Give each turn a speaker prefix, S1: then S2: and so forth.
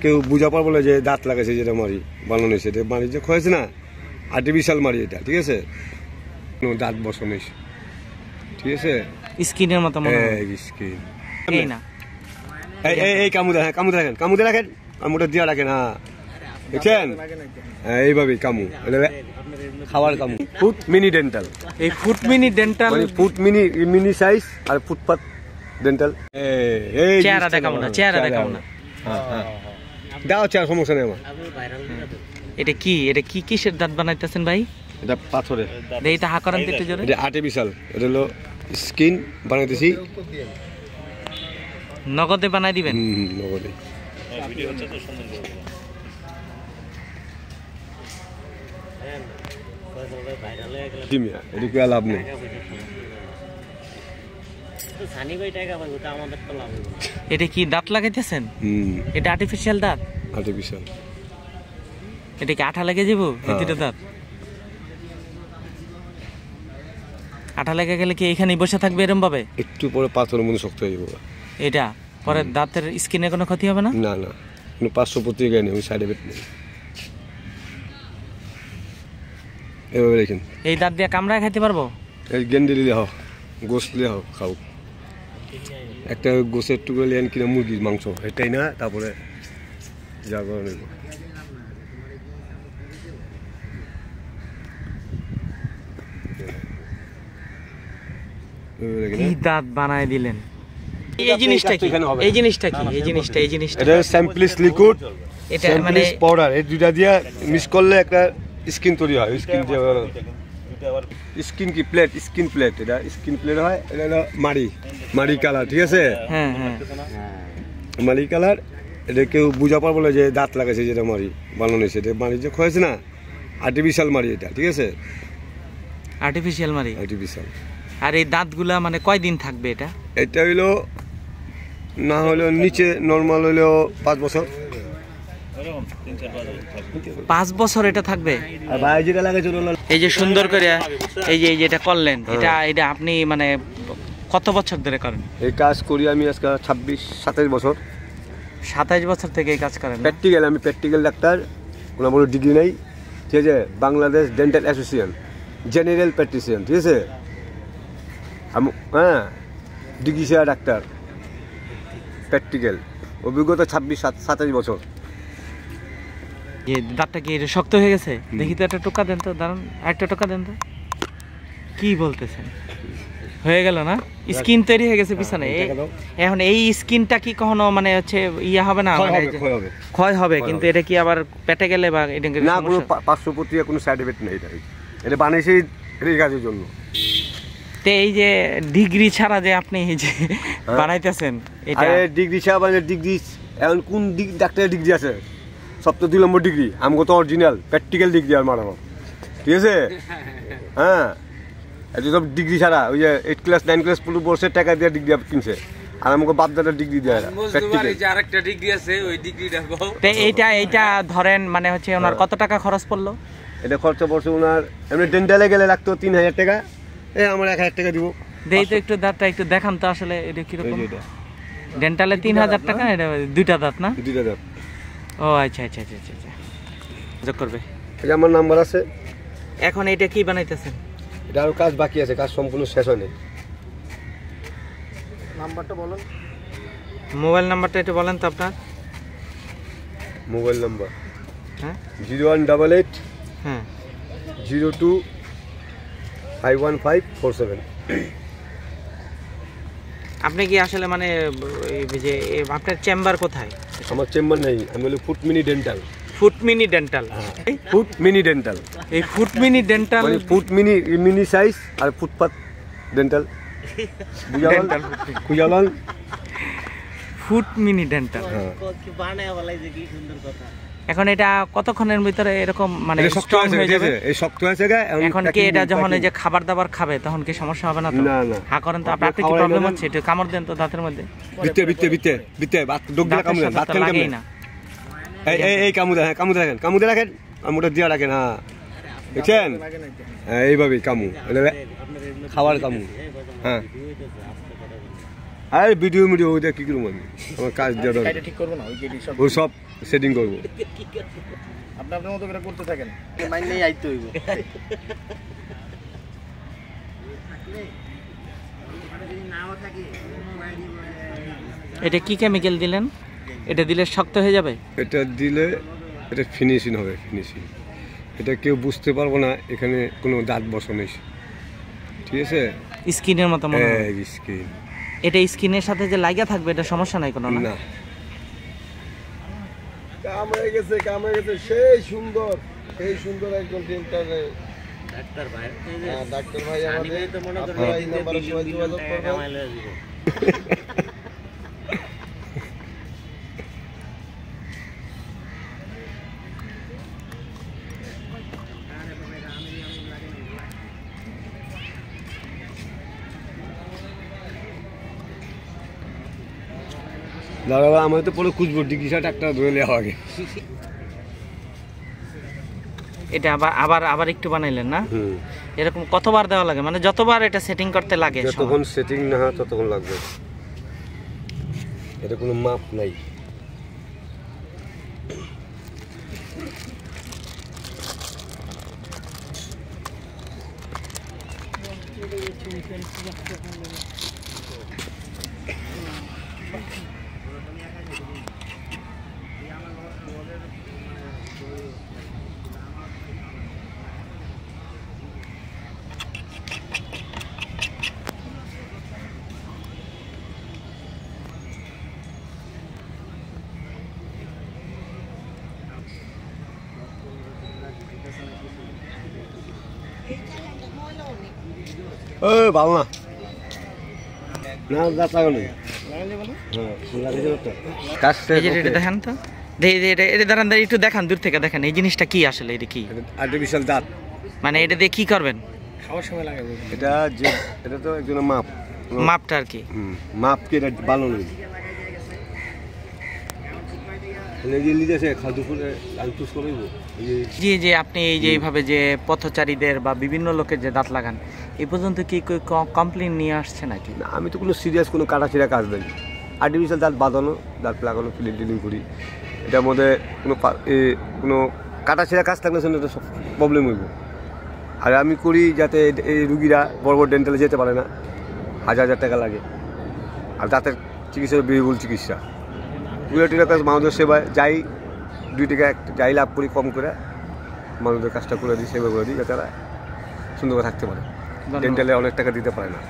S1: কেউ বুঝা পারবো না যে দাঁত লাগাইছে যেটা মারি বানানো হয়েছে, এটা মারি যে খয়েছে না আর্টিফিশিয়াল মারি এটা, ঠিক আছে? দাঁত বসানো হয়েছে, ঠিক আছে?
S2: স্কিনের মতো মনে হয়
S1: স্কিন।
S2: এই না
S1: এই কামু দেখেন, কামু দেখেন, কামুতে রাখেন, কামুটা দিয়া রাখেন। হ্যাঁ দেখছেন, এইভাবেই কামু, খাওয়ার কামু। ফুট মিনি ডেন্টাল,
S2: এই foot mini dental,
S1: foot mini size আর ফুটপাত ডেন্টাল।
S2: চেহারা দেখাবো না, চেহারা দেখাবো না।
S1: দাও চেহারা, সমস্যা নেই আমার।
S2: এটা কি, এটা কি কিসের দাঁত বানাইতেছেন ভাই?
S1: এটা পাথরের।
S2: এটা হা করেন একটু জোরে।
S1: এটা আর্টিফিশিয়াল, এটা হলো স্কিন বানাইতেছি।
S2: নগদে বানাই দিবেন?
S1: নগদে। এটা লাভ নেই।
S2: এটা কি দাঁত লাগাইতেছেন? এটা আর্টিফিশিয়াল দাঁত?
S1: আর্টিফিশিয়াল।
S2: এটা কি আঠা লেগে যাবো ভিতরে দাঁত? আঠা লেগে গেলে কি এখানে বসে থাকবে এরকম ভাবে?
S1: একটু পরে পাথরের মধ্যে শক্ত হয়ে যাবে।
S2: এটা পরে দাঁতের স্কিনে কোনো ক্ষতি হবে না?
S1: না না, কোনো 500 পত্রিকা নেই, সাইড এফেক্ট নেই। এভাবে দেখেন,
S2: এই দাঁত দিয়ে কামড়ায় খাইতে পারবো?
S1: এই গেন্ডি দিলে হোক, গোস দিলে হোক, খাও। একটা গোসের টুকরো লিয়ান কিনা মুরগির মাংস, এটাই না, তারপরে যা করে নেব।
S2: কি দাঁত বানায় দিলেন? এই জিনিসটা কি, এই জিনিসটা কি, এই জিনিসটা, এই জিনিসটা?
S1: এটা স্যাম্পলিস লিকুইড,
S2: এটা মানে
S1: পাউডার। এই দুইটা দিয়ে মিক্স করলে একটা স্কিন তৈরি হয়। স্কিন দিয়ে স্কিন কি প্লেট, স্কিন প্লেট। এটা স্কিন প্লেট হয়। এটা হলো মারি কালার, ঠিক আছে?
S2: হ্যাঁ হ্যাঁ,
S1: মারি কালার। এটা কেউ বুঝা পারবো না যে দাঁত লাগাইছে যেটা মারি বানানো হয়েছে, এটা মারি যে খয়েছে না আর্টিফিশিয়াল মারি এটা, ঠিক আছে?
S2: আর্টিফিশিয়াল মারি,
S1: আর্টিফিশিয়াল।
S2: আর এই দাঁতগুলা মানে কয়দিন থাকবে এটা?
S1: এটা হইলো না হলেও নিচে নর্মাল হইলেও 5 বছর।
S2: 5 বছর এটা থাকবে?
S1: আর ভাই যেটা লাগাইছে
S2: এই যে সুন্দর করে এই যে যেটা করলেন, এটা আপনি মানে কত বছর ধরে করেন?
S1: এই কাজ করি আমি আজকে 27 বছর।
S2: 27 বছর থেকে এই কাজ করেন?
S1: প্র্যাকটিক্যাল, আমি প্র্যাকটিক্যাল ডাক্তার, কোনো বড় ডিগ্রি নেই, ঠিক আছে? বাংলাদেশ ডেন্টাল অ্যাসোসিয়েশন, জেনারেল প্র্যাকটিশিয়ান, ঠিক আছে? হ্যাঁ, ডিগ্রি সেরা ডাক্তার, প্র্যাকটিক্যাল, অভিজ্ঞতা 27 বছর।
S2: দাঁতটা কি শক্ত হয়ে গেছে? দেখি তো, একটা টোকা দেন তো, দাঁড়ান, একটা টোকা দেন তো। কি বলতেছেন? হয়ে গেল না? স্কিন তৈরি হয়ে গেছে পিছনে। এখন এই স্কিনটা কি কখনো মানে হচ্ছে ইয়া হবে না? ক্ষয় হবে, কিন্তু এটা কি আবার পেটে গেলে বা
S1: না, কোনো 500 পত্রিকা কোনো সাইড এফেক্ট নেই। এটা বানিয়েছি এই কাজের জন্য।
S2: তো এই যে ডিগ্রি ছাড়া যে আপনি এই যে বানাইতেছেন, এটা
S1: ডিগ্রি ছাড়া মানে ডিগ্রি এখন কোন ডাক্তারের ডিগ্রি আছে? 2 নম্বর ডিগ্রি। আমাকে তো অরিজিনাল প্র্যাকটিক্যাল ডিগ্রি আর মারানো, ঠিক আছে? হ্যাঁ, এত সব ডিগ্রি ছাড়া ওই যে 8 ক্লাস 9 ক্লাস পুরো বর্ষের টাকা দিয়ে ডিগ্রি কিনছে, আর আমাকে বাপদাদার ডিগ্রি দেয় না।
S3: আরেকটা ডিগ্রি আছে, ওই ডিগ্রিটা
S2: এইটা ধরেন মানে হচ্ছে ওনার কত টাকা খরচ পড়লো?
S1: এটা খরচা পড়ছে ওনার, এমনি ডেন্টালে গেলে লাগতো 3000 টাকা। আমার 1000 টাকা দিব।
S2: দেই তো একটু দাঁতটা একটু দেখান তো, আসলে এটা কিরকম? ডেন্টালে 3000 টাকা, এটা দুইটা দাঁত না?
S1: দুইটা দাঁত।
S2: ও আচ্ছা আচ্ছা আচ্ছা আচ্ছা, যোগ করবে।
S1: এটা আমার নাম্বার আছে।
S2: এখন এটা কি বানাইতেছেন?
S1: এটা আরো কাজ বাকি আছে, কাজ সম্পূর্ণ শেষ হয়নি।
S3: নাম্বারটা বলেন,
S2: মোবাইল নাম্বারটা একটু বলেন তো আপনার।
S1: Mobile number?
S2: হ্যাঁ,
S1: 0188
S2: হ্যাঁ
S1: 02 51547।
S2: আপনি কি আসলে মানে যে আপনার চেম্বার কোথায়?
S1: আমার চেম্বার নেই, আমি হলো foot mini dental.
S2: Foot mini dental?
S1: Foot mini dental,
S2: এই ফুট মিনি ডেন্টাল
S1: মানে ফুট মিনি সাইজ আর ফুটপাত ডেন্টাল। বুঝালাম, ফুট
S2: মিনি ডেন্টাল। এখন এটা কতক্ষণের ভিতরে এরকম মানে স্ট্রং হয়ে যাবে?
S1: এই শক্ত হয়েছে।
S2: এখন কি এটা যখন এই যে খাবার দাবার খাবে তখন কি সমস্যা হবে না তো?
S1: না না।
S2: হ্যাঁ করেন তো, আপনার কি প্রবলেম হচ্ছে? একটু কামড় দেন তো দাঁতের মধ্যে।
S1: বিতে ডোক দিলে কামড় দেন, দাঁত লাগেই না। এই কামড় দেখেন, কামড় রাখেন, কামড়টা দিয়ে রাখেন। হ্যাঁ দেখছেন, এইভাবেই কামড়, খাওয়ার কামড়। হ্যাঁ, আরে ভিডিও ওইটা কি করবো আমি? আমার কাজ দেওয়া, ওই সব সেটিং করবো।
S4: আপনি আপনার মতো করে করতে থাকেন, মাইনেই আইতে হইব।
S2: এটা কি কেমিক্যাল দিলেন? এটা দিলে শক্ত হয়ে যাবে?
S1: এটা দিলে এটা ফিনিশিং হবে, ফিনিশিং। এটা কেউ বুঝতে পারবো না এখানে কোনো দাঁত বসানো নেই, ঠিক আছে?
S2: স্কিনের মতো মনে হয়।
S1: স্কিন,
S2: এটা স্কিনের সাথে যে লাগা থাকবে এটা সমস্যা নাই কোনো? না,
S1: কামড়ে গেছে সেই সুন্দর, সেই সুন্দর একজন ডেন্টালে ডাক্তার ভাই। ডাক্তার ভাই আমাদের তো মনে করেন এই নাম্বারে যোগাযোগ করবেন। দাদা আমি তো পরে খুঁজবো ডিগ্রি শার্ট একটা ধরে আগে।
S2: এটা আবার আবার একটু বানাইলেন না? এরকম কতবার দেওয়া লাগে, মানে যতবার এটা সেটিং করতে লাগে?
S1: যতক্ষণ সেটিং না হয় ততক্ষণ লাগবে, এটা কোনো মাপ নাই। ভালো না না দাঁত লাগানো
S2: দেখেন তো, এটা দাঁড়ান, একটু দেখান, দূর থেকে দেখেন এই জিনিসটা কি আসলে, এটা কি
S1: আর্টিফিশিয়াল দাঁত?
S2: মানে এটা দিয়ে কি করবেন?
S4: খাওয়ার সময় লাগাবো
S1: এটা যে এটা তো একজনের মাপ,
S2: মাপটা আর কি
S1: মাপ কি এটা ভালো নেই।
S2: জি জি, আপনি এই যে এইভাবে যে পথচারীদের বা বিভিন্ন লোকের যে দাঁত লাগান, এই পর্যন্ত কি কমপ্লেন নিয়ে আসছে নাকি?
S1: আমি তো কোনো সিরিয়াস কোনো কাটাছিড়া কাজ নেই। আর্টিফিশিয়াল দাঁত বাঁধানো, দাঁত লাগানো, ফিলিং টিলিং করি, এটার মধ্যে কোনো কাটাছিড়া কাজ থাকলে সেটা তো প্রবলেম হইব। আর আমি করি যাতে এই রুগীরা বড় বড় ডেন্টালে যেতে পারে না, 1000 টাকা লাগে। আর দাঁতের চিকিৎসা ব্যয়বহুল চিকিৎসা, টাকা মানুষের সেবায় যাই 2 টাকা যাই লাভ করি কম করে মানুষদের কাজটা করে দিই, সেবা করে দিই, যাতে তারা সুন্দর করে থাকতে পারে। ডেন্টালে অনেক টাকা দিতে পারে না।